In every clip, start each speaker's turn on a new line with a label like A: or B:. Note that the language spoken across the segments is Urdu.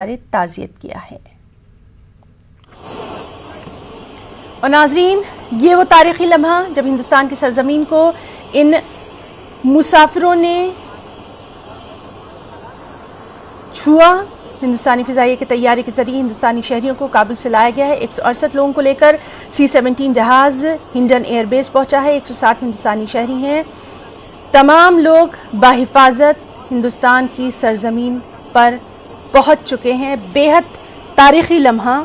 A: تعزیت کیا ہے۔ اور ناظرین، یہ وہ تاریخی لمحہ جب ہندوستان کی سرزمین کو ان مسافروں نے چھوا۔ ہندوستانی فضائیہ کے طیارے کے ذریعے ہندوستانی شہریوں کو کابل سے لایا گیا ہے۔ 168 لوگوں کو لے کر C-17 جہاز ہنڈن ایئر بیس پہنچا ہے۔ 107 ہندوستانی شہری ہیں۔ تمام لوگ بحفاظت ہندوستان کی سرزمین پر پہنچ چکے ہیں۔ بے حد تاریخی لمحہ۔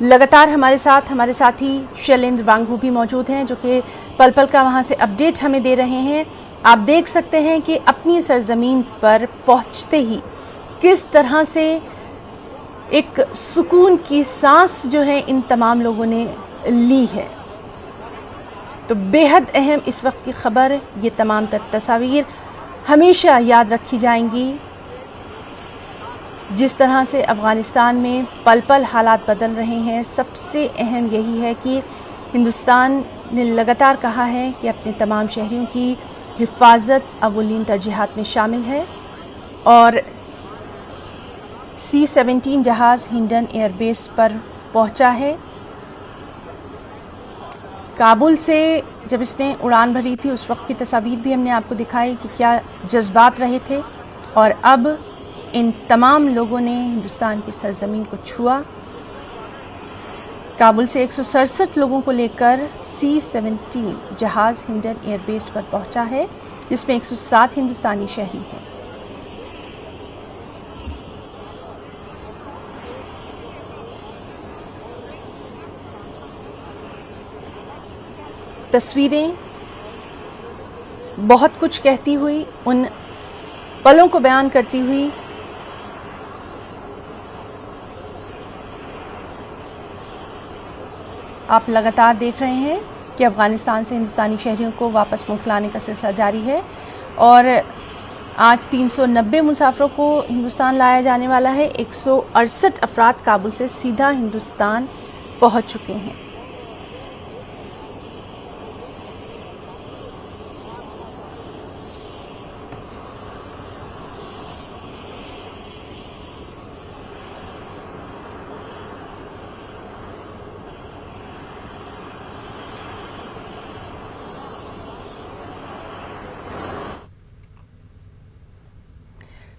A: لگاتار ہمارے ساتھی شیلیندر وانگو بھی موجود ہیں جو کہ پل پل کا وہاں سے اپڈیٹ ہمیں دے رہے ہیں۔ آپ دیکھ سکتے ہیں کہ اپنی سرزمین پر پہنچتے ہی کس طرح سے ایک سکون کی سانس جو ہے ان تمام لوگوں نے لی ہے۔ تو بے حد اہم اس وقت کی خبر، یہ تمام تر تصاویر ہمیشہ یاد رکھی جائیں گی۔ جس طرح سے افغانستان میں پل پل حالات بدل رہے ہیں، سب سے اہم یہی ہے کہ ہندوستان نے لگاتار کہا ہے کہ اپنے تمام شہریوں کی حفاظت اولین ترجیحات میں شامل ہے، اور C-17 جہاز ہنڈن ایئر بیس پر پہنچا ہے۔ کابل سے جب اس نے اڑان بھری تھی اس وقت کی تصاویر بھی ہم نے آپ کو دکھائی کہ کیا جذبات رہے تھے، اور اب ان تمام لوگوں نے ہندوستان کی سرزمین کو چھوا۔ کابل سے 167 لوگوں کو لے کر C-17 جہاز ہنڈن ایئر بیس پر پہنچا ہے، جس میں 107 ہندوستانی شہری ہیں۔ تصویریں بہت کچھ کہتی ہوئی، ان پلوں کو بیان کرتی ہوئی۔ آپ لگاتار دیکھ رہے ہیں کہ افغانستان سے ہندوستانی شہریوں کو واپس ملک لانے کا سلسلہ جاری ہے، اور آج 390 مسافروں کو ہندوستان لایا جانے والا ہے۔ 168 افراد کابل سے سیدھا ہندوستان پہنچ چکے ہیں۔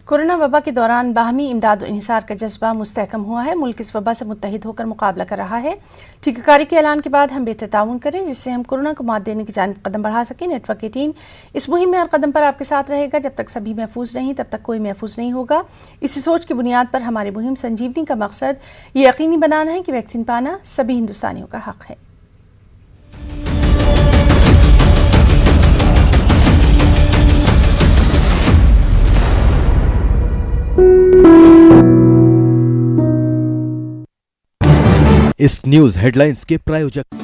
A: کورونا وبا کے دوران باہمی امداد و انحصار کا جذبہ مستحکم ہوا ہے۔ ملک اس وبا سے متحد ہو کر مقابلہ کر رہا ہے۔ ٹیکہ کاری کے اعلان کے بعد ہم بہتر تعاون کریں جس سے ہم کورونا کو مات دینے کی جانب قدم بڑھا سکیں۔ نیٹ ورک 18 اس مہم میں ہر قدم پر آپ کے ساتھ رہے گا۔ جب تک سبھی محفوظ نہیں تب تک کوئی محفوظ نہیں ہوگا۔ اسی سوچ کی بنیاد پر ہماری مہم سنجیونی کا مقصد یہ یقینی بنانا ہے کہ ویکسین پانا سبھی ہندوستانیوں کا حق ہے۔
B: اس نیوز ہیڈ لائنز کے پرایوجک